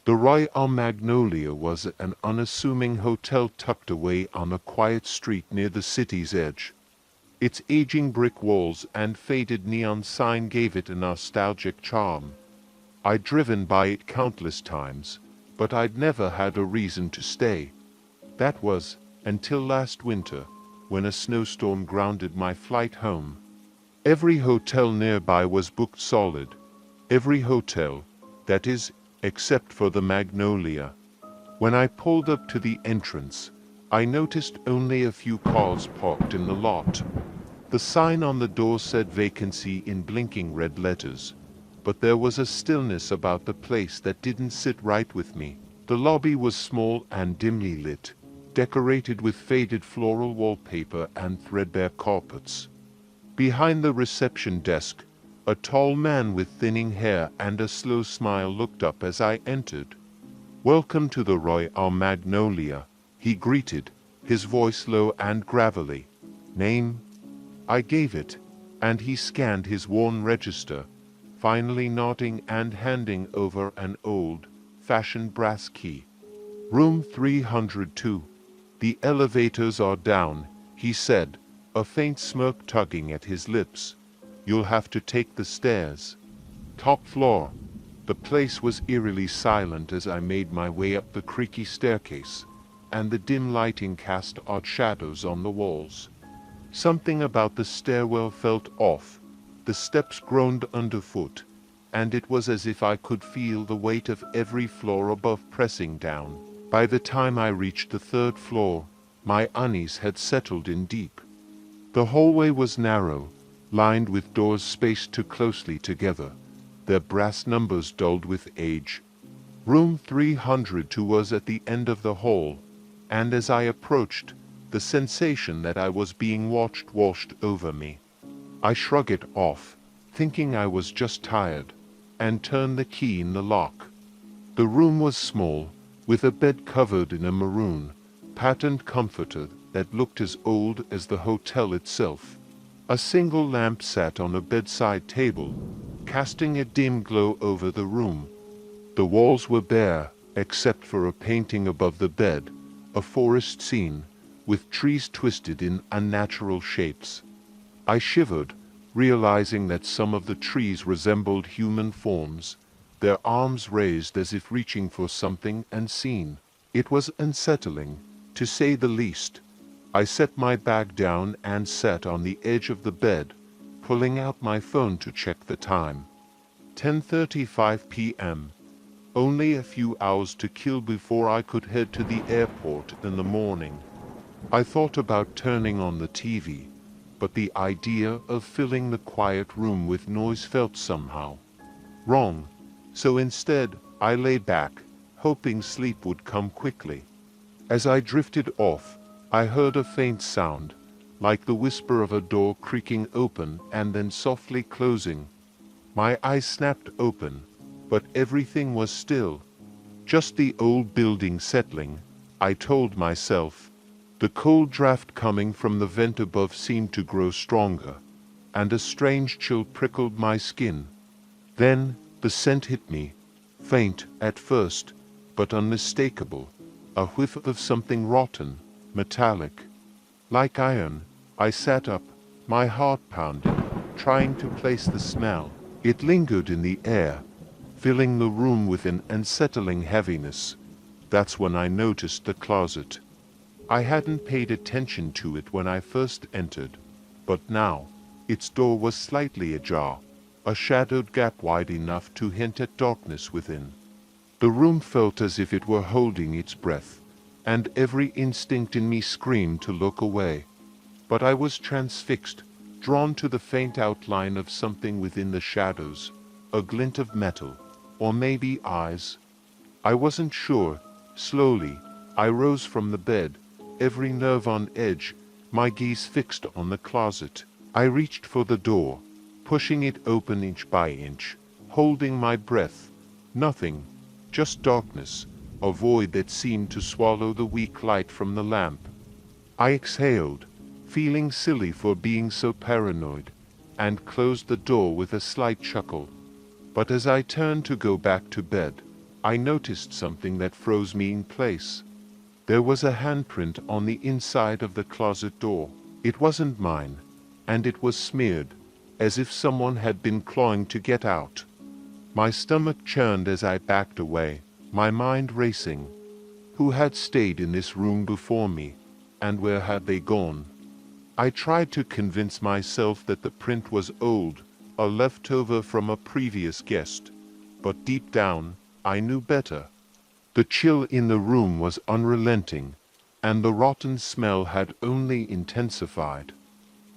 The Royal Magnolia was an unassuming hotel tucked away on a quiet street near the city's edge. Its aging brick walls and faded neon sign gave it a nostalgic charm. I'd driven by it countless times, but I'd never had a reason to stay. That was, until last winter, when a snowstorm grounded my flight home. Every hotel nearby was booked solid. Every hotel, that is, except for the Magnolia. When I pulled up to the entrance, I noticed only a few cars parked in the lot. The sign on the door said vacancy in blinking red letters, but there was a stillness about the place that didn't sit right with me. The lobby was small and dimly lit, decorated with faded floral wallpaper and threadbare carpets. Behind the reception desk, a tall man with thinning hair and a slow smile looked up as I entered. "Welcome to the Royal Magnolia," he greeted, his voice low and gravelly. "Name?" I gave it, and he scanned his worn register, finally nodding and handing over an old-fashioned brass key. "Room 302. The elevators are down," he said, a faint smirk tugging at his lips. "You'll have to take the stairs. Top floor." The place was eerily silent as I made my way up the creaky staircase, and the dim lighting cast odd shadows on the walls. Something about the stairwell felt off. The steps groaned underfoot, and it was as if I could feel the weight of every floor above pressing down. By the time I reached the third floor, my unease had settled in deep. The hallway was narrow, lined with doors spaced too closely together, their brass numbers dulled with age. Room 302 was at the end of the hall, and as I approached, the sensation that I was being watched washed over me. I shrugged it off, thinking I was just tired, and turned the key in the lock. The room was small, with a bed covered in a maroon, patterned comforter that looked as old as the hotel itself. A single lamp sat on a bedside table, casting a dim glow over the room. The walls were bare, except for a painting above the bed, a forest scene, with trees twisted in unnatural shapes. I shivered, realizing that some of the trees resembled human forms, their arms raised as if reaching for something unseen. It was unsettling, to say the least. I set my bag down and sat on the edge of the bed, pulling out my phone to check the time. 10:35 p.m. Only a few hours to kill before I could head to the airport in the morning. I thought about turning on the TV, but the idea of filling the quiet room with noise felt somehow wrong, so instead I lay back, hoping sleep would come quickly. As I drifted off, I heard a faint sound, like the whisper of a door creaking open and then softly closing. My eyes snapped open, but everything was still. Just the old building settling, I told myself. The cold draft coming from the vent above seemed to grow stronger, and a strange chill prickled my skin. Then the scent hit me, faint at first, but unmistakable, a whiff of something rotten, metallic. Like iron, I sat up, my heart pounding, trying to place the smell. It lingered in the air, filling the room with an unsettling heaviness. That's when I noticed the closet. I hadn't paid attention to it when I first entered, but now, its door was slightly ajar, a shadowed gap wide enough to hint at darkness within. The room felt as if it were holding its breath, and every instinct in me screamed to look away. But I was transfixed, drawn to the faint outline of something within the shadows, a glint of metal, or maybe eyes. I wasn't sure. Slowly, I rose from the bed, every nerve on edge, my gaze fixed on the closet. I reached for the door, pushing it open inch by inch, holding my breath. Nothing, just darkness, a void that seemed to swallow the weak light from the lamp. I exhaled, feeling silly for being so paranoid, and closed the door with a slight chuckle. But as I turned to go back to bed, I noticed something that froze me in place. There was a handprint on the inside of the closet door. It wasn't mine, and it was smeared, as if someone had been clawing to get out. My stomach churned as I backed away, my mind racing. Who had stayed in this room before me, and where had they gone? I tried to convince myself that the print was old, a leftover from a previous guest, but deep down, I knew better. The chill in the room was unrelenting, and the rotten smell had only intensified.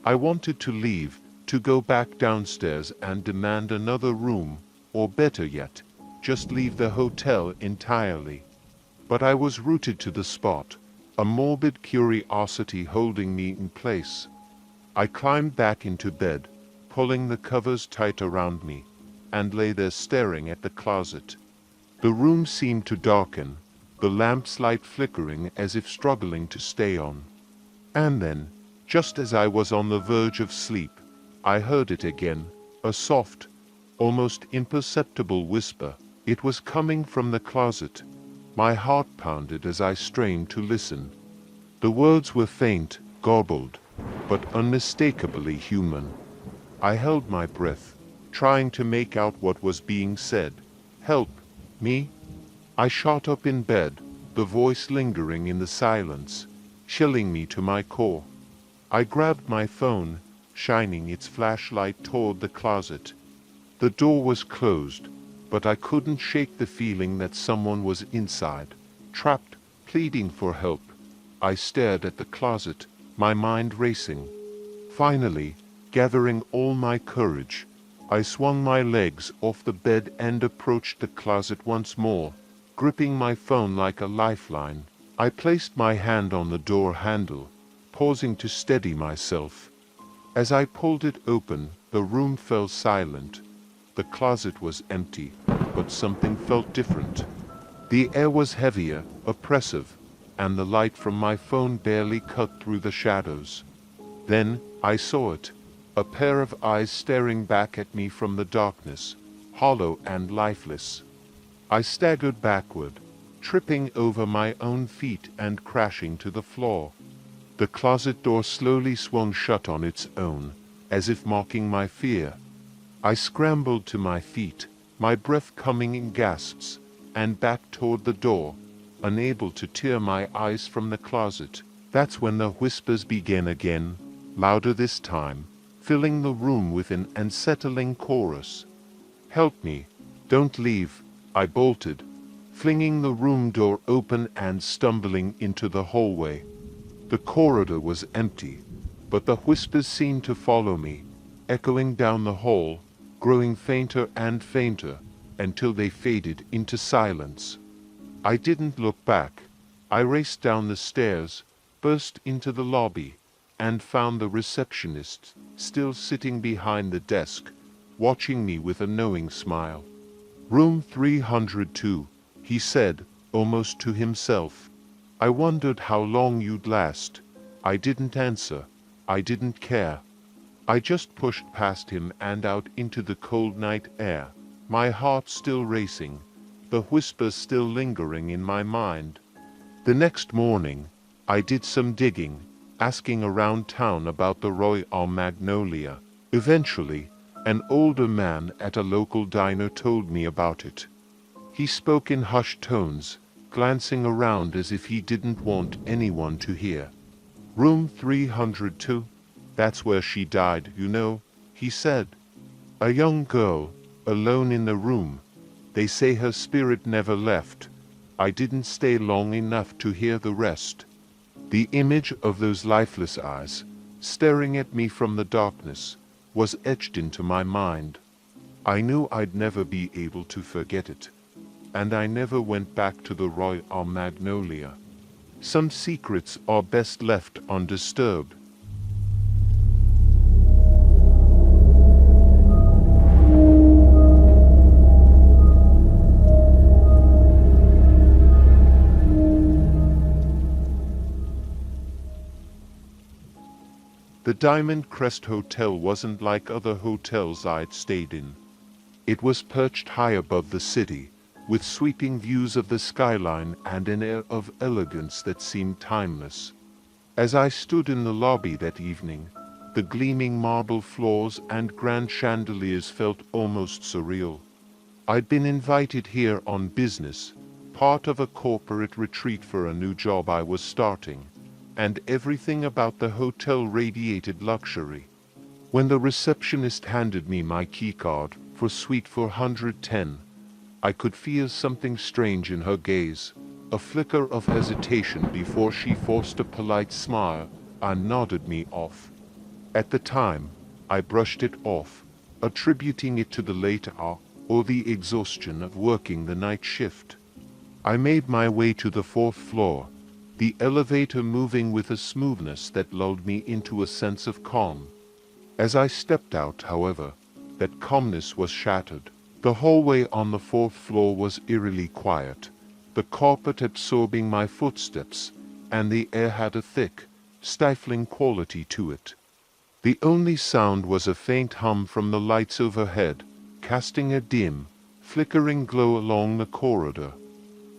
I wanted to leave, to go back downstairs and demand another room, or better yet, just leave the hotel entirely. But I was rooted to the spot, a morbid curiosity holding me in place. I climbed back into bed, pulling the covers tight around me, and lay there staring at the closet. The room seemed to darken, the lamp's light flickering as if struggling to stay on. And then, just as I was on the verge of sleep, I heard it again, a soft, almost imperceptible whisper. It was coming from the closet. My heart pounded as I strained to listen. The words were faint, garbled, but unmistakably human. I held my breath, trying to make out what was being said. Help! Me? I shot up in bed, the voice lingering in the silence, chilling me to my core. I grabbed my phone, shining its flashlight toward the closet. The door was closed, but I couldn't shake the feeling that someone was inside, trapped, pleading for help. I stared at the closet, my mind racing. Finally, gathering all my courage, I swung my legs off the bed and approached the closet once more, gripping my phone like a lifeline. I placed my hand on the door handle, pausing to steady myself. As I pulled it open, the room fell silent. The closet was empty, but something felt different. The air was heavier, oppressive, and the light from my phone barely cut through the shadows. Then I saw it. A pair of eyes staring back at me from the darkness, hollow and lifeless. I staggered backward, tripping over my own feet and crashing to the floor. The closet door slowly swung shut on its own, as if mocking my fear. I scrambled to my feet, my breath coming in gasps, and back toward the door, unable to tear my eyes from the closet. That's when the whispers began again, louder this time, filling the room with an unsettling chorus. Help me, don't leave, I bolted, flinging the room door open and stumbling into the hallway. The corridor was empty, but the whispers seemed to follow me, echoing down the hall, growing fainter and fainter, until they faded into silence. I didn't look back. I raced down the stairs, burst into the lobby, and found the receptionist still sitting behind the desk, watching me with a knowing smile. Room 302, he said, almost to himself. I wondered how long you'd last. I didn't answer. I didn't care. I just pushed past him and out into the cold night air, my heart still racing, the whispers still lingering in my mind. The next morning, I did some digging, asking around town about the Royal Magnolia. Eventually, an older man at a local diner told me about it. He spoke in hushed tones, glancing around as if he didn't want anyone to hear. Room 302, that's where she died, you know, he said. A young girl, alone in the room. They say her spirit never left. I didn't stay long enough to hear the rest. The image of those lifeless eyes, staring at me from the darkness, was etched into my mind. I knew I'd never be able to forget it. And I never went back to the Royal Magnolia. Some secrets are best left undisturbed. The Diamond Crest Hotel wasn't like other hotels I'd stayed in. It was perched high above the city, with sweeping views of the skyline and an air of elegance that seemed timeless. As I stood in the lobby that evening, the gleaming marble floors and grand chandeliers felt almost surreal. I'd been invited here on business, part of a corporate retreat for a new job I was starting, and everything about the hotel radiated luxury. When the receptionist handed me my keycard for Suite 410, I could feel something strange in her gaze, a flicker of hesitation before she forced a polite smile and nodded me off. At the time, I brushed it off, attributing it to the late hour or the exhaustion of working the night shift. I made my way to the 4th floor, the elevator moving with a smoothness that lulled me into a sense of calm. As I stepped out, however, that calmness was shattered. The hallway on the 4th floor was eerily quiet, the carpet absorbing my footsteps, and the air had a thick, stifling quality to it. The only sound was a faint hum from the lights overhead, casting a dim, flickering glow along the corridor.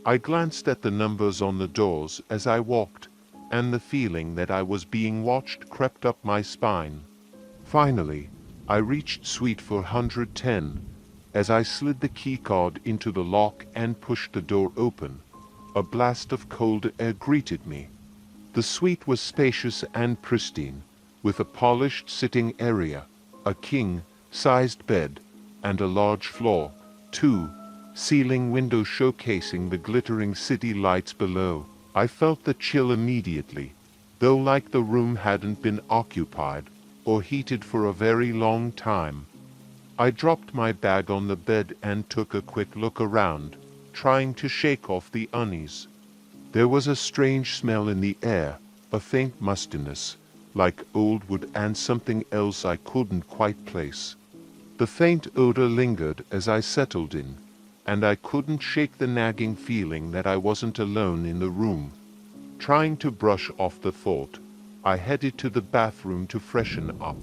I glanced at the numbers on the doors as I walked, and the feeling that I was being watched crept up my spine. Finally, I reached Suite 410. As I slid the keycard into the lock and pushed the door open, a blast of cold air greeted me. The suite was spacious and pristine, with a polished sitting area, a king-sized bed, and a large floor-to-ceiling window showcasing the glittering city lights below. I felt the chill immediately, though like the room hadn't been occupied or heated for a very long time. I dropped my bag on the bed and took a quick look around, trying to shake off the unease. There was a strange smell in the air, a faint mustiness, like old wood and something else I couldn't quite place. The faint odor lingered as I settled in, and I couldn't shake the nagging feeling that I wasn't alone in the room. Trying to brush off the thought, I headed to the bathroom to freshen up.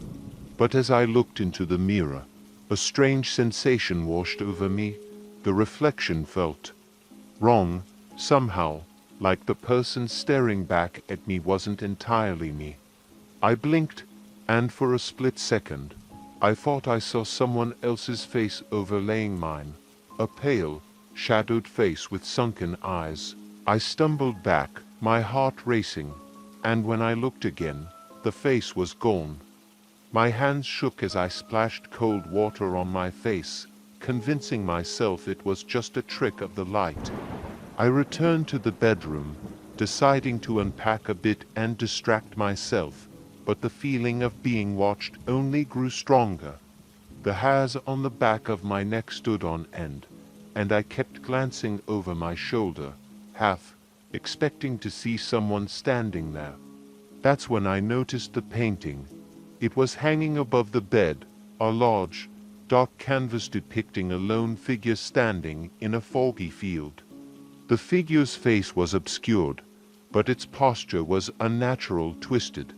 But as I looked into the mirror, a strange sensation washed over me. The reflection felt wrong, somehow, like the person staring back at me wasn't entirely me. I blinked, and for a split second, I thought I saw someone else's face overlaying mine, a pale, shadowed face with sunken eyes. I stumbled back, my heart racing, and when I looked again, the face was gone. My hands shook as I splashed cold water on my face, convincing myself it was just a trick of the light. I returned to the bedroom, deciding to unpack a bit and distract myself, but the feeling of being watched only grew stronger. The hairs on the back of my neck stood on end, and I kept glancing over my shoulder, half expecting to see someone standing there. That's when I noticed the painting. It was hanging above the bed, a large, dark canvas depicting a lone figure standing in a foggy field. The figure's face was obscured, but its posture was unnatural, twisted,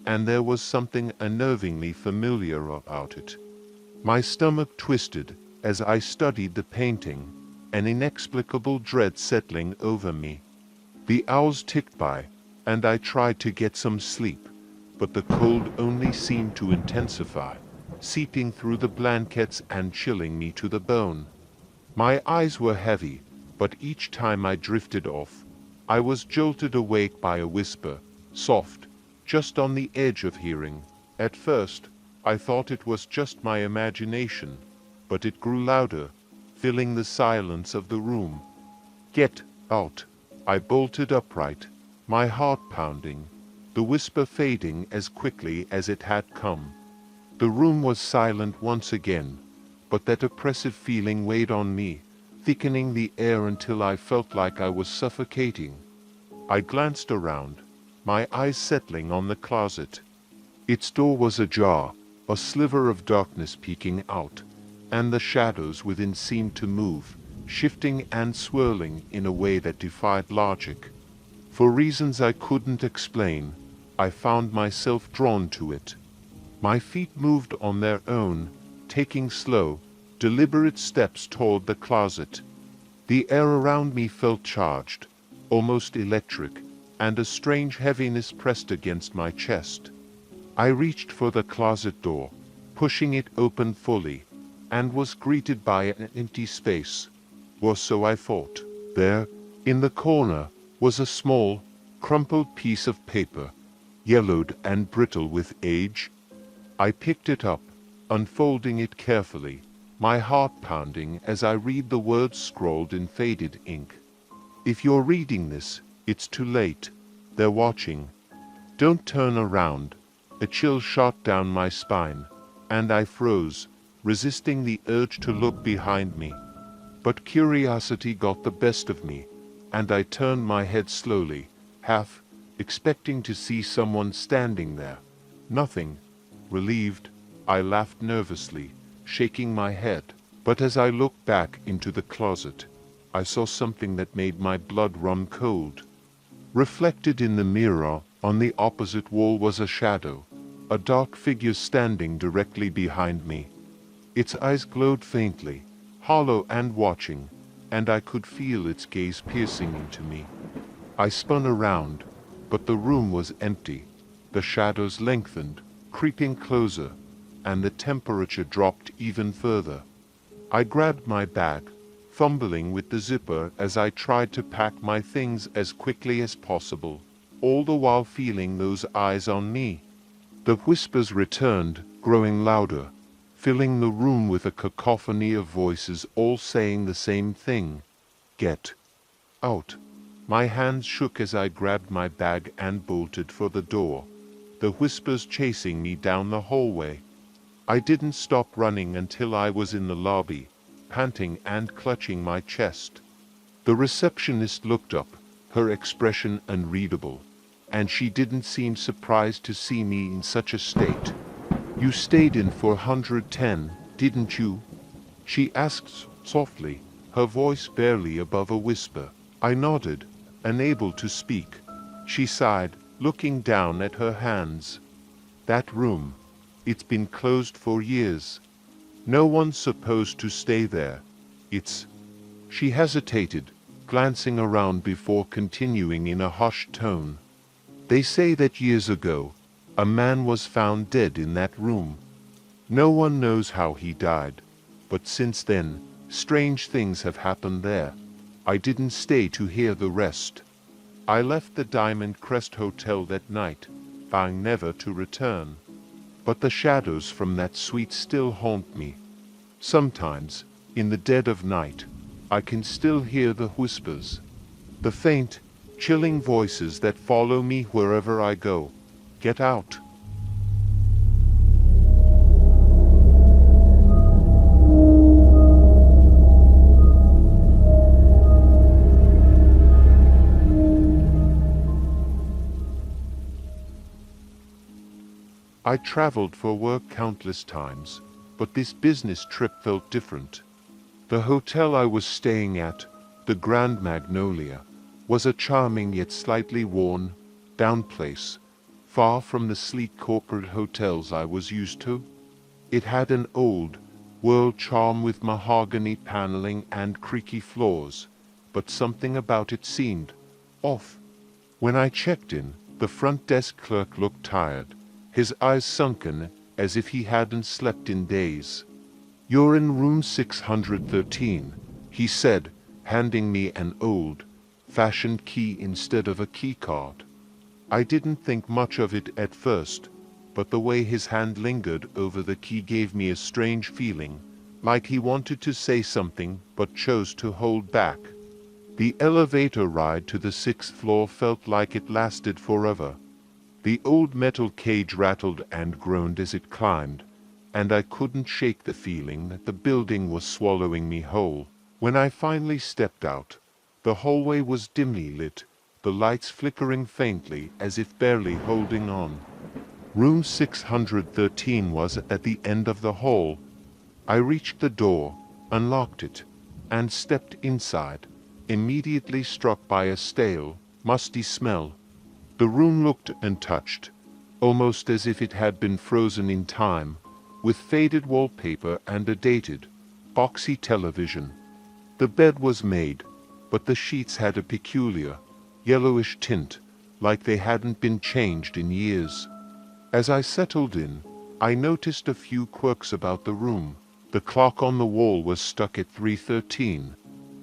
and there was something unnervingly familiar about it. My stomach twisted as I studied the painting, an inexplicable dread settling over me. The hours ticked by, and I tried to get some sleep, but the cold only seemed to intensify, seeping through the blankets and chilling me to the bone. My eyes were heavy, but each time I drifted off, I was jolted awake by a whisper, soft, just on the edge of hearing. At first, I thought it was just my imagination, but it grew louder, filling the silence of the room. "Get out!" I bolted upright, my heart pounding, the whisper fading as quickly as it had come. The room was silent once again, but that oppressive feeling weighed on me, thickening the air until I felt like I was suffocating. I glanced around, my eyes settling on the closet. Its door was ajar, a sliver of darkness peeking out, and the shadows within seemed to move, shifting and swirling in a way that defied logic. For reasons I couldn't explain, I found myself drawn to it. My feet moved on their own, taking slow, deliberate steps toward the closet. The air around me felt charged, almost electric, and a strange heaviness pressed against my chest. I reached for the closet door, pushing it open fully, and was greeted by an empty space, or so I thought. There, in the corner, was a small, crumpled piece of paper, yellowed and brittle with age. I picked it up, unfolding it carefully, my heart pounding as I read the words scrawled in faded ink. If you're reading this, it's too late. They're watching. Don't turn around. A chill shot down my spine, and I froze, resisting the urge to look behind me. But curiosity got the best of me, and I turned my head slowly, half expecting to see someone standing there. Nothing. Relieved, I laughed nervously, shaking my head. But as I looked back into the closet, I saw something that made my blood run cold. Reflected in the mirror on the opposite wall was a shadow, a dark figure standing directly behind me. Its eyes glowed faintly, hollow and watching, and I could feel its gaze piercing into me. I spun around, but the room was empty. The shadows lengthened, creeping closer, and the temperature dropped even further. I grabbed my bag, fumbling with the zipper as I tried to pack my things as quickly as possible, all the while feeling those eyes on me. The whispers returned, growing louder, filling the room with a cacophony of voices all saying the same thing. Get out. My hands shook as I grabbed my bag and bolted for the door, the whispers chasing me down the hallway. I didn't stop running until I was in the lobby, panting and clutching my chest. The receptionist looked up, her expression unreadable, and she didn't seem surprised to see me in such a state. "You stayed in for 110, didn't you?" she asked softly, her voice barely above a whisper. I nodded, unable to speak. She sighed, looking down at her hands. "That room, it's been closed for years. No one's supposed to stay there. It's—" She hesitated, glancing around before continuing in a hushed tone. "They say that years ago, a man was found dead in that room. No one knows how he died, but since then, strange things have happened there. I didn't stay to hear the rest. I left the Diamond Crest Hotel that night, vowing never to return. But the shadows from that suite still haunt me. Sometimes, in the dead of night, I can still hear the whispers, the faint, chilling voices that follow me wherever I go. Get out." I traveled for work countless times, but this business trip felt different. The hotel I was staying at, the Grand Magnolia, was a charming yet slightly worn, down place, far from the sleek corporate hotels I was used to. It had an old, world charm with mahogany paneling and creaky floors, but something about it seemed off. When I checked in, the front desk clerk looked tired, his eyes sunken as if he hadn't slept in days. "You're in room 613, he said, handing me an old-fashioned key instead of a key card. I didn't think much of it at first, but the way his hand lingered over the key gave me a strange feeling, like he wanted to say something but chose to hold back. The elevator ride to the 6th floor felt like it lasted forever. The old metal cage rattled and groaned as it climbed, and I couldn't shake the feeling that the building was swallowing me whole. When I finally stepped out, the hallway was dimly lit, the lights flickering faintly as if barely holding on. Room 613 was at the end of the hall. I reached the door, unlocked it, and stepped inside, immediately struck by a stale, musty smell. The room looked untouched, almost as if it had been frozen in time, with faded wallpaper and a dated, boxy television. The bed was made, but the sheets had a peculiar, yellowish tint, like they hadn't been changed in years. As I settled in, I noticed a few quirks about the room. The clock on the wall was stuck at 3:13,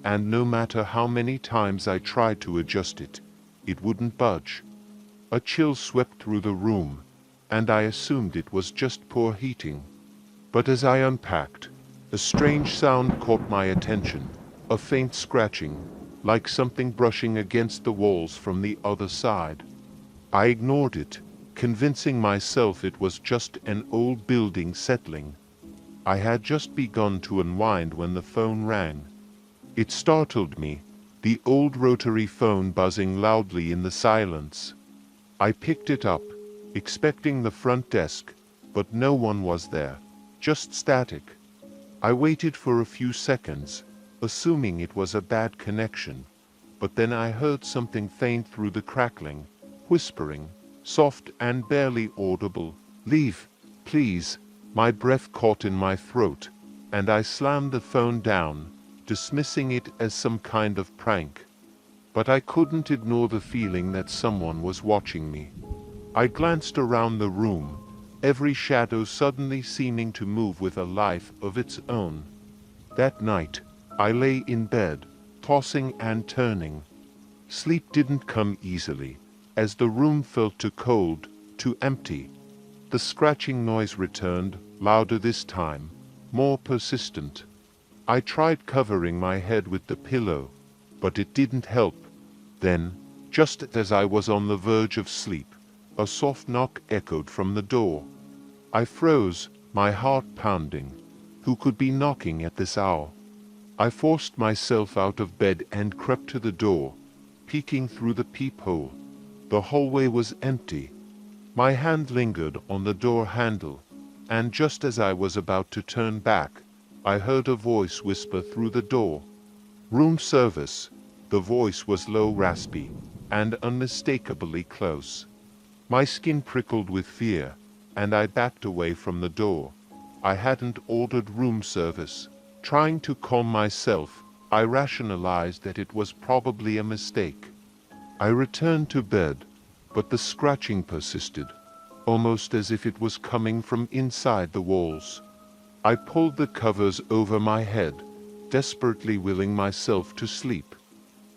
and no matter how many times I tried to adjust it, it wouldn't budge. A chill swept through the room, and I assumed it was just poor heating. But as I unpacked, a strange sound caught my attention, a faint scratching, like something brushing against the walls from the other side. I ignored it, convincing myself it was just an old building settling. I had just begun to unwind when the phone rang. It startled me, the old rotary phone buzzing loudly in the silence. I picked it up, expecting the front desk, but no one was there, just static. I waited for a few seconds, assuming it was a bad connection, but then I heard something faint through the crackling, whispering, soft and barely audible, "Leave, please." My breath caught in my throat, and I slammed the phone down, dismissing it as some kind of prank. But I couldn't ignore the feeling that someone was watching me. I glanced around the room, every shadow suddenly seeming to move with a life of its own. That night, I lay in bed, tossing and turning. Sleep didn't come easily, as the room felt too cold, too empty. The scratching noise returned, louder this time, more persistent. I tried covering my head with the pillow, but it didn't help. Then, just as I was on the verge of sleep, a soft knock echoed from the door. I froze, my heart pounding. Who could be knocking at this hour? I forced myself out of bed and crept to the door, peeking through the peephole. The hallway was empty. My hand lingered on the door handle, and just as I was about to turn back, I heard a voice whisper through the door. "Room service." The voice was low, raspy, and unmistakably close. My skin prickled with fear, and I backed away from the door. I hadn't ordered room service. Trying to calm myself, I rationalized that it was probably a mistake. I returned to bed, but the scratching persisted, almost as if it was coming from inside the walls. I pulled the covers over my head, desperately willing myself to sleep.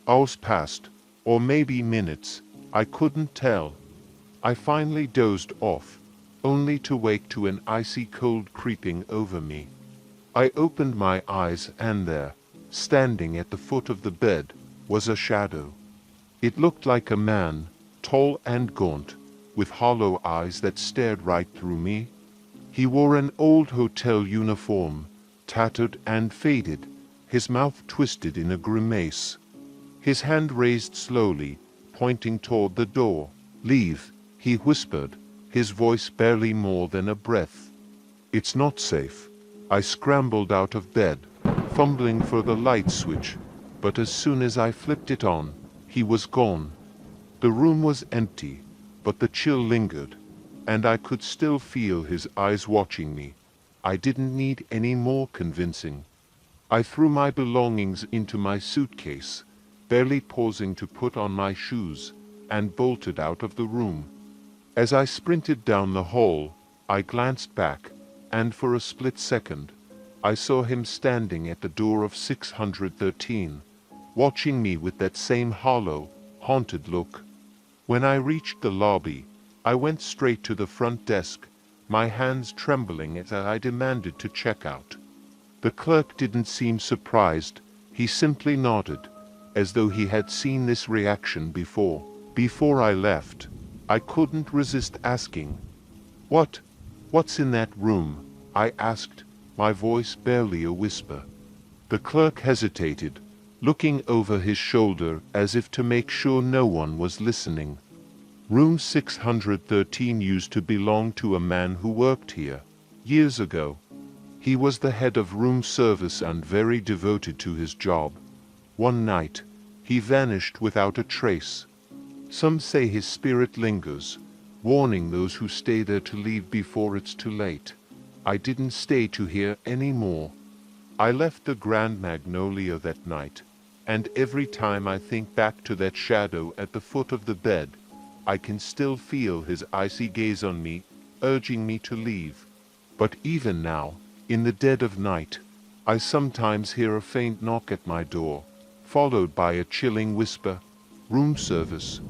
Hours passed, or maybe minutes, I couldn't tell. I finally dozed off, only to wake to an icy cold creeping over me. I opened my eyes and there, standing at the foot of the bed, was a shadow. It looked like a man, tall and gaunt, with hollow eyes that stared right through me. He wore an old hotel uniform, tattered and faded, his mouth twisted in a grimace. His hand raised slowly, pointing toward the door. "Leave," he whispered, his voice barely more than a breath. "It's not safe." I scrambled out of bed, fumbling for the light switch, but as soon as I flipped it on, he was gone. The room was empty, but the chill lingered, and I could still feel his eyes watching me. I didn't need any more convincing. I threw my belongings into my suitcase, barely pausing to put on my shoes, and bolted out of the room. As I sprinted down the hall, I glanced back, and for a split second, I saw him standing at the door of 613, watching me with that same hollow, haunted look. When I reached the lobby, I went straight to the front desk, my hands trembling as I demanded to check out. The clerk didn't seem surprised. He simply nodded, as though he had seen this reaction before. Before I left, I couldn't resist asking, "What's in that room?" I asked, my voice barely a whisper. The clerk hesitated, looking over his shoulder as if to make sure no one was listening. "Room 613 used to belong to a man who worked here, years ago. He was the head of room service and very devoted to his job. One night, he vanished without a trace. Some say his spirit lingers, warning those who stay there to leave before it's too late. I didn't stay to hear any more." I left the Grand Magnolia that night, and every time I think back to that shadow at the foot of the bed, I can still feel his icy gaze on me, urging me to leave. But even now, in the dead of night, I sometimes hear a faint knock at my door, followed by a chilling whisper, "Room service."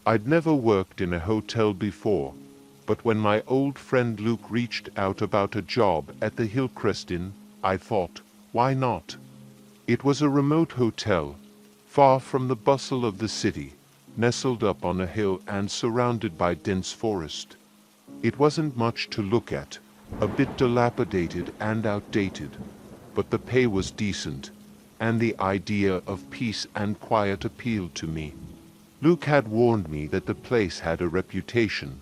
I'd never worked in a hotel before, but when my old friend Luke reached out about a job at the Hillcrest Inn, I thought, why not? It was a remote hotel, far from the bustle of the city, nestled up on a hill and surrounded by dense forest. It wasn't much to look at, a bit dilapidated and outdated, but the pay was decent, and the idea of peace and quiet appealed to me. Luke had warned me that the place had a reputation,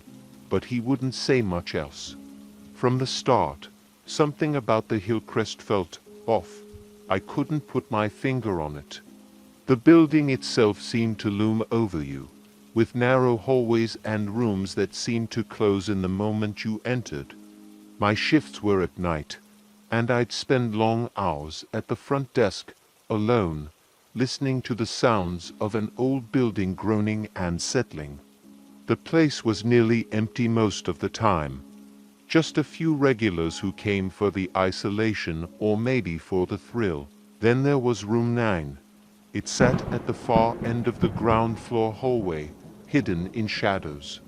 but he wouldn't say much else. From the start, something about the Hillcrest felt off. I couldn't put my finger on it. The building itself seemed to loom over you, with narrow hallways and rooms that seemed to close in the moment you entered. My shifts were at night, and I'd spend long hours at the front desk, alone, listening to the sounds of an old building groaning and settling. The place was nearly empty most of the time. Just a few regulars who came for the isolation or maybe for the thrill. Then there was room 9. It sat at the far end of the ground floor hallway, hidden in shadows.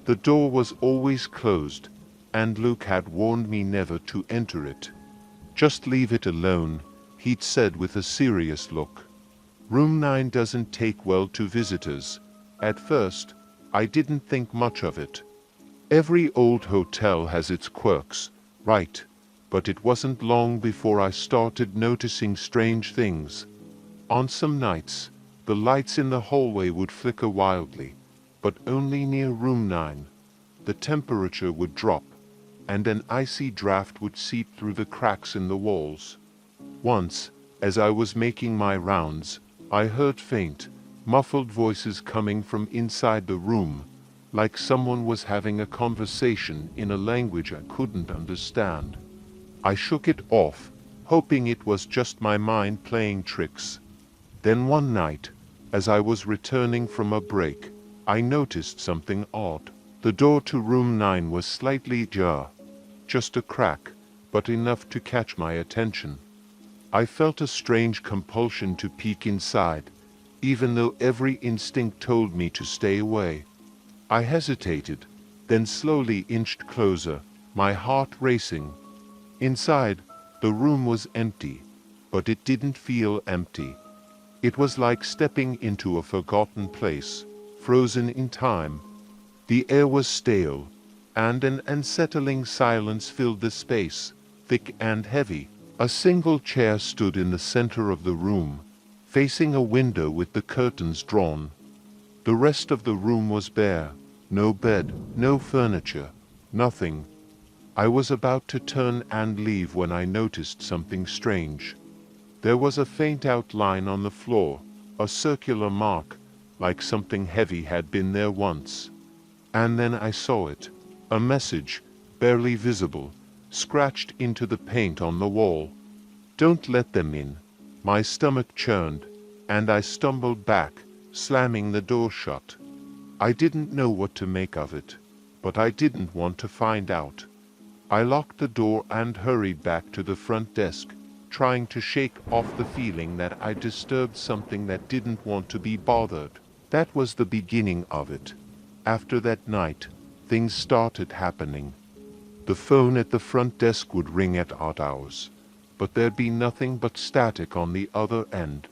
The door was always closed, and Luke had warned me never to enter it. "Just leave it alone," he'd said with a serious look. "Room 9 doesn't take well to visitors." At first, I didn't think much of it. Every old hotel has its quirks, right? But it wasn't long before I started noticing strange things. On some nights, the lights in the hallway would flicker wildly, but only near room 9. The temperature would drop, and an icy draft would seep through the cracks in the walls. Once, as I was making my rounds, I heard faint, muffled voices coming from inside the room, like someone was having a conversation in a language I couldn't understand. I shook it off, hoping it was just my mind playing tricks. Then one night, as I was returning from a break, I noticed something odd. The door to room 9 was slightly ajar, just a crack, but enough to catch my attention. I felt a strange compulsion to peek inside, even though every instinct told me to stay away. I hesitated, then slowly inched closer, my heart racing. Inside, the room was empty, but it didn't feel empty. It was like stepping into a forgotten place, frozen in time. The air was stale, and an unsettling silence filled the space, thick and heavy. A single chair stood in the center of the room, facing a window with the curtains drawn. The rest of the room was bare, no bed, no furniture, nothing. I was about to turn and leave when I noticed something strange. There was a faint outline on the floor, a circular mark, like something heavy had been there once. And then I saw it, a message, barely visible, scratched into the paint on the wall. "Don't let them in." My stomach churned, and I stumbled back, slamming the door shut. I didn't know what to make of it, but I didn't want to find out. I locked the door and hurried back to the front desk, trying to shake off the feeling that I disturbed something that didn't want to be bothered. That was the beginning of it. After that night, things started happening. The phone at the front desk would ring at odd hours, but there'd be nothing but static on the other end.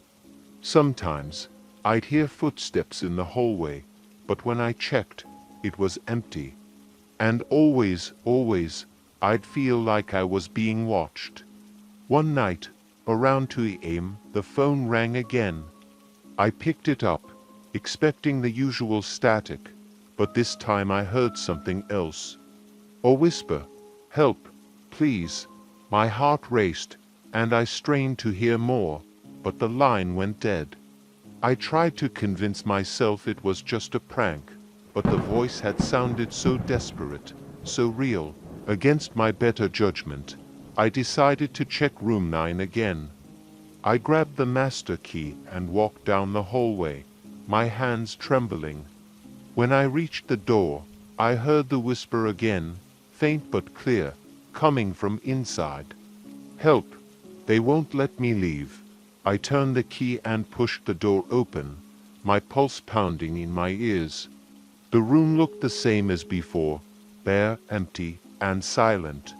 Sometimes, I'd hear footsteps in the hallway, but when I checked, it was empty. And always, I'd feel like I was being watched. One night, around 2 a.m., the phone rang again. I picked it up, expecting the usual static, but this time I heard something else. A whisper, "Help, please." My heart raced, and I strained to hear more, but the line went dead. I tried to convince myself it was just a prank, but the voice had sounded so desperate, so real. Against my better judgment, I decided to check room 9 again. I grabbed the master key and walked down the hallway, my hands trembling. When I reached the door, I heard the whisper again, faint but clear, coming from inside. "Help! They won't let me leave." I turned the key and pushed the door open, my pulse pounding in my ears. The room looked the same as before, bare, empty, and silent.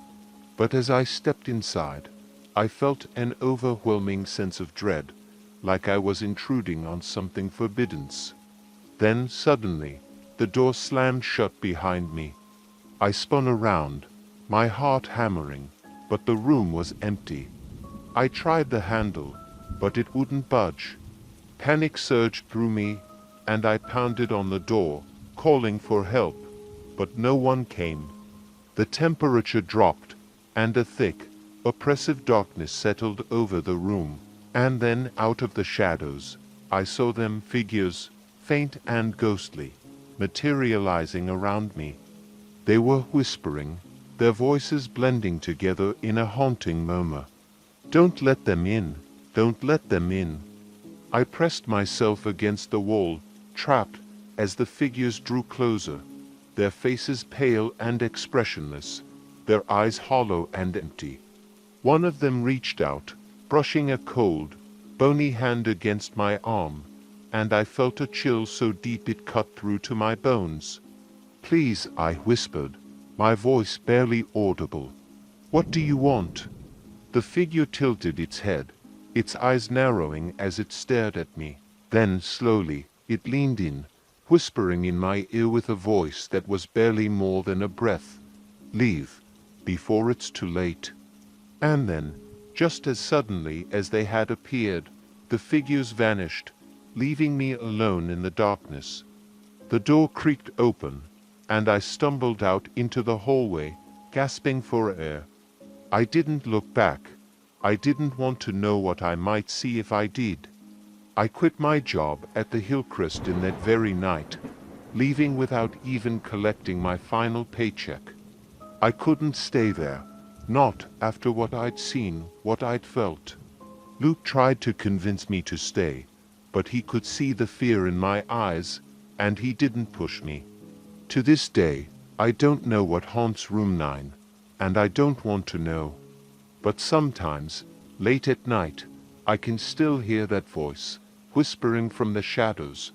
But as I stepped inside, I felt an overwhelming sense of dread, like I was intruding on something forbidden. Then, suddenly, the door slammed shut behind me. I spun around, my heart hammering, but the room was empty. I tried the handle, but it wouldn't budge. Panic surged through me, and I pounded on the door, calling for help, but no one came. The temperature dropped, and a thick, oppressive darkness settled over the room, and then out of the shadows, I saw them, figures, faint and ghostly, materializing around me. They were whispering, their voices blending together in a haunting murmur. "Don't let them in! Don't let them in!" I pressed myself against the wall, trapped, as the figures drew closer, their faces pale and expressionless, their eyes hollow and empty. One of them reached out, brushing a cold, bony hand against my arm, and I felt a chill so deep it cut through to my bones. "Please," I whispered, my voice barely audible. "What do you want?" The figure tilted its head, its eyes narrowing as it stared at me. Then, slowly, it leaned in, whispering in my ear with a voice that was barely more than a breath. "Leave, before it's too late." And then, just as suddenly as they had appeared, the figures vanished, leaving me alone in the darkness. The door creaked open, and I stumbled out into the hallway, gasping for air. I didn't look back. I didn't want to know what I might see if I did. I quit my job at the Hillcrest in that very night, leaving without even collecting my final paycheck. I couldn't stay there, not after what I'd seen, what I'd felt. Luke tried to convince me to stay, but he could see the fear in my eyes, and he didn't push me. To this day, I don't know what haunts room 9, and I don't want to know. But sometimes, late at night, I can still hear that voice, whispering from the shadows,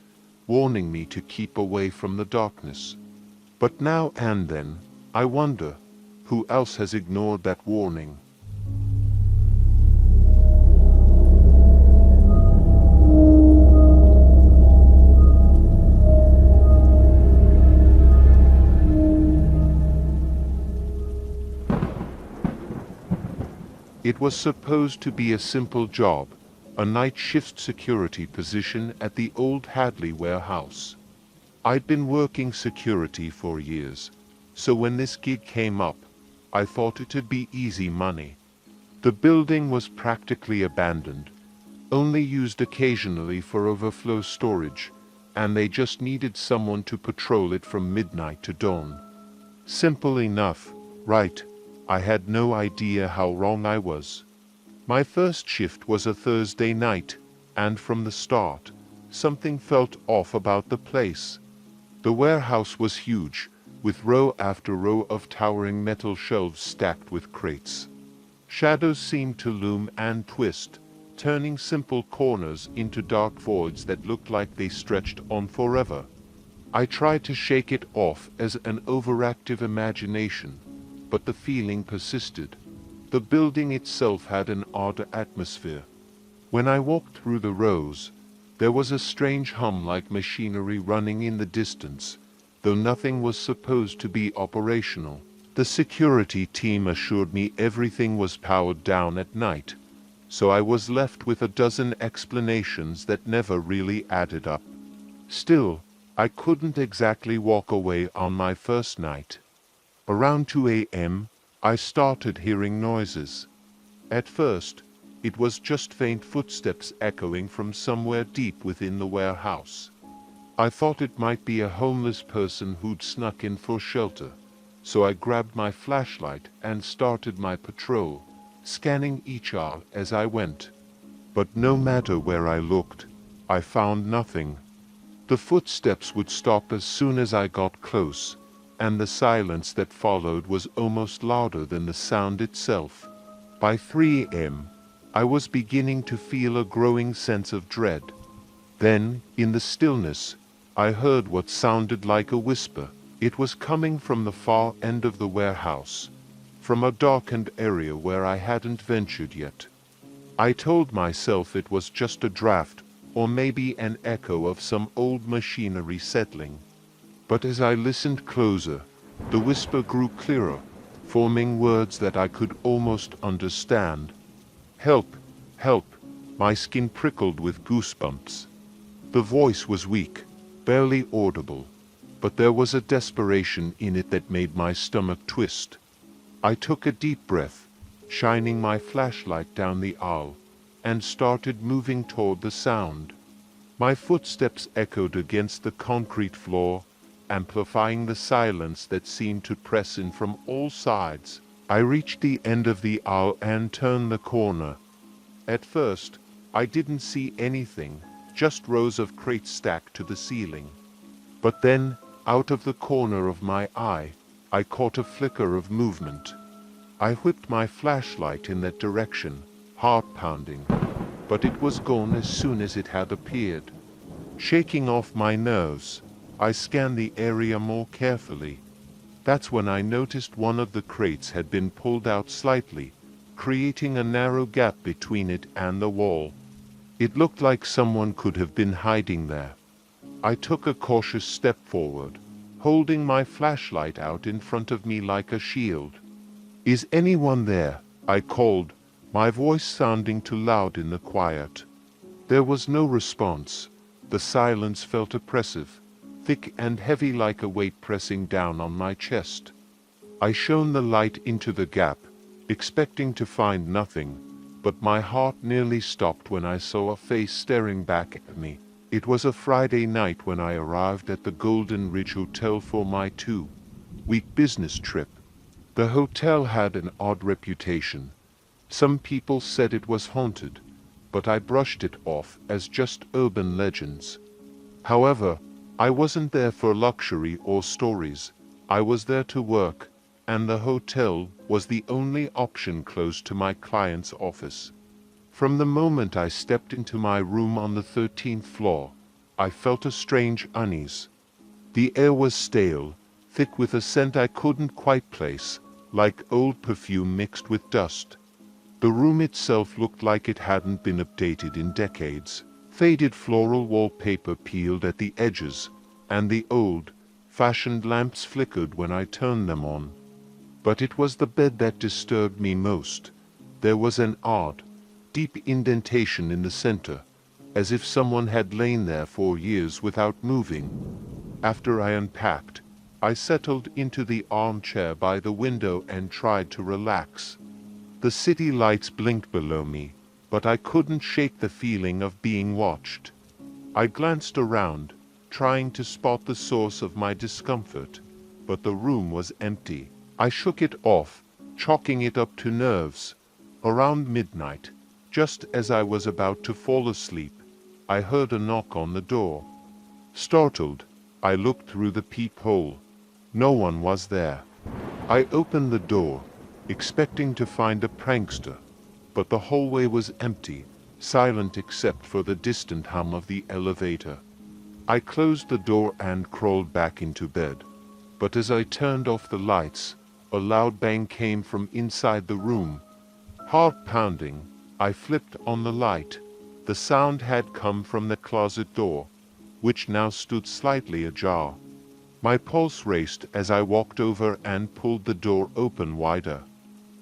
warning me to keep away from the darkness. But now and then, I wonder, who else has ignored that warning? It was supposed to be a simple job, a night shift security position at the old Hadley warehouse. I'd been working security for years, so when this gig came up, I thought it'd be easy money. The building was practically abandoned, only used occasionally for overflow storage, and they just needed someone to patrol it from midnight to dawn. Simple enough, right? I had no idea how wrong I was. My first shift was a Thursday night, and from the start, something felt off about the place. The warehouse was huge, with row after row of towering metal shelves stacked with crates. Shadows seemed to loom and twist, turning simple corners into dark voids that looked like they stretched on forever. I tried to shake it off as an overactive imagination, but the feeling persisted. The building itself had an odd atmosphere. When I walked through the rows, there was a strange hum like machinery running in the distance, though nothing was supposed to be operational. The security team assured me everything was powered down at night, so I was left with a dozen explanations that never really added up. Still, I couldn't exactly walk away on my first night. Around 2 a.m., I started hearing noises. At first, It was just faint footsteps echoing from somewhere deep within the warehouse. I thought it might be a homeless person who'd snuck in for shelter, so I grabbed my flashlight and started my patrol, scanning each aisle as I went. But no matter where I looked, I found nothing. The footsteps would stop as soon as I got close, and the silence that followed was almost louder than the sound itself. By 3 a.m., I was beginning to feel a growing sense of dread. Then, in the stillness, I heard what sounded like a whisper. It was coming from the far end of the warehouse, from a darkened area where I hadn't ventured yet. I told myself it was just a draft, or maybe an echo of some old machinery settling. But as I listened closer, the whisper grew clearer, forming words that I could almost understand. "Help! Help!" My skin prickled with goosebumps. The voice was weak, barely audible, but there was a desperation in it that made my stomach twist. I took a deep breath, shining my flashlight down the aisle, and started moving toward the sound. My footsteps echoed against the concrete floor, amplifying the silence that seemed to press in from all sides. I reached the end of the aisle and turned the corner. At first, I didn't see anything, just rows of crates stacked to the ceiling. But then, out of the corner of my eye, I caught a flicker of movement. I whipped my flashlight in that direction, heart pounding, but it was gone as soon as it had appeared. Shaking off my nerves, I scanned the area more carefully. That's when I noticed one of the crates had been pulled out slightly, creating a narrow gap between it and the wall. It looked like someone could have been hiding there. I took a cautious step forward, holding my flashlight out in front of me like a shield. "Is anyone there?" I called, my voice sounding too loud in the quiet. There was no response. The silence felt oppressive, thick and heavy like a weight pressing down on my chest. I shone the light into the gap, expecting to find nothing, but my heart nearly stopped when I saw a face staring back at me. It was a Friday night when I arrived at the Golden Ridge Hotel for my 2-week business trip. The hotel had an odd reputation. Some people said it was haunted, but I brushed it off as just urban legends. However, I wasn't there for luxury or stories. I was there to work, and the hotel was the only option close to my client's office. From the moment I stepped into my room on the 13th floor, I felt a strange unease. The air was stale, thick with a scent I couldn't quite place, like old perfume mixed with dust. The room itself looked like it hadn't been updated in decades. Faded floral wallpaper peeled at the edges, and the old-fashioned lamps flickered when I turned them on. But it was the bed that disturbed me most. There was an odd, deep indentation in the center, as if someone had lain there for years without moving. After I unpacked, I settled into the armchair by the window and tried to relax. The city lights blinked below me, but I couldn't shake the feeling of being watched. I glanced around, trying to spot the source of my discomfort, but the room was empty. I shook it off, chalking it up to nerves. Around midnight, just as I was about to fall asleep, I heard a knock on the door. Startled, I looked through the peephole. No one was there. I opened the door, expecting to find a prankster, but the hallway was empty, silent except for the distant hum of the elevator. I closed the door and crawled back into bed, but as I turned off the lights, a loud bang came from inside the room. Heart pounding, I flipped on the light. The sound had come from the closet door, which now stood slightly ajar. My pulse raced as I walked over and pulled the door open wider.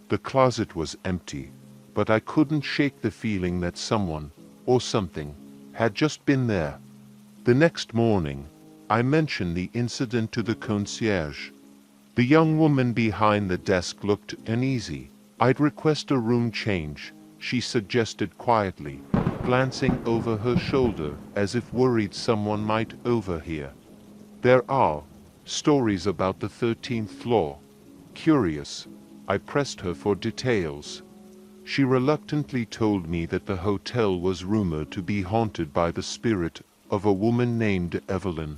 The closet was empty, but I couldn't shake the feeling that someone, or something, had just been there. The next morning, I mentioned the incident to the concierge. The young woman behind the desk looked uneasy. I'd request a room change, she suggested quietly, glancing over her shoulder as if worried someone might overhear. There are stories about the 13th floor. Curious, I pressed her for details. She reluctantly told me that the hotel was rumored to be haunted by the spirit of a woman named Evelyn.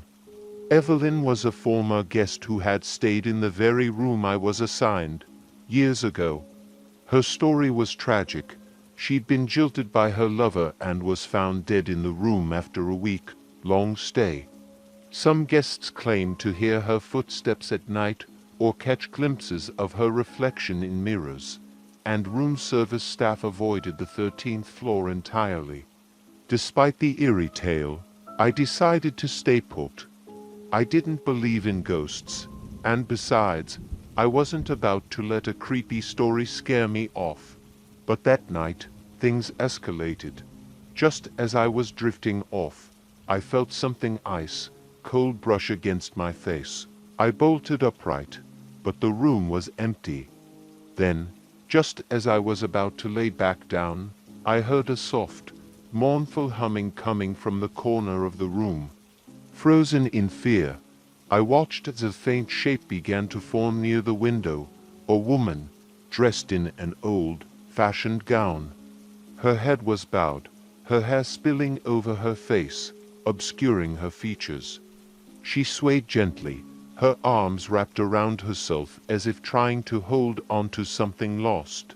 Evelyn was a former guest who had stayed in the very room I was assigned years ago. Her story was tragic. She'd been jilted by her lover and was found dead in the room after a week-long stay. Some guests claimed to hear her footsteps at night or catch glimpses of her reflection in mirrors, and room service staff avoided the 13th floor entirely. Despite the eerie tale, I decided to stay put. I didn't believe in ghosts, and besides, I wasn't about to let a creepy story scare me off. But that night, things escalated. Just as I was drifting off, I felt something ice-cold brush against my face. I bolted upright, but the room was empty. Then, just as I was about to lay back down, I heard a soft, mournful humming coming from the corner of the room. Frozen in fear, I watched as a faint shape began to form near the window, a woman, dressed in an old-fashioned gown. Her head was bowed, her hair spilling over her face, obscuring her features. She swayed gently, her arms wrapped around herself as if trying to hold on to something lost.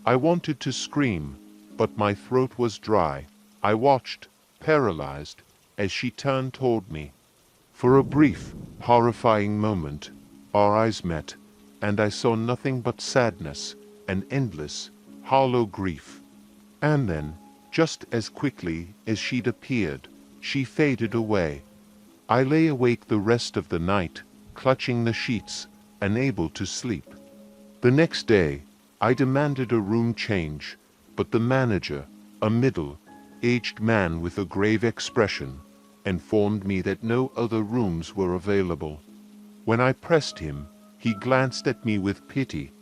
I wanted to scream, but my throat was dry. I watched, paralyzed, as she turned toward me. For a brief, horrifying moment, our eyes met, and I saw nothing but sadness, an endless, hollow grief. And then, just as quickly as she'd appeared, she faded away. I lay awake the rest of the night, clutching the sheets, unable to sleep. The next day, I demanded a room change, but the manager, a middle-aged man with a grave expression, informed me that no other rooms were available. When I pressed him, he glanced at me with pity,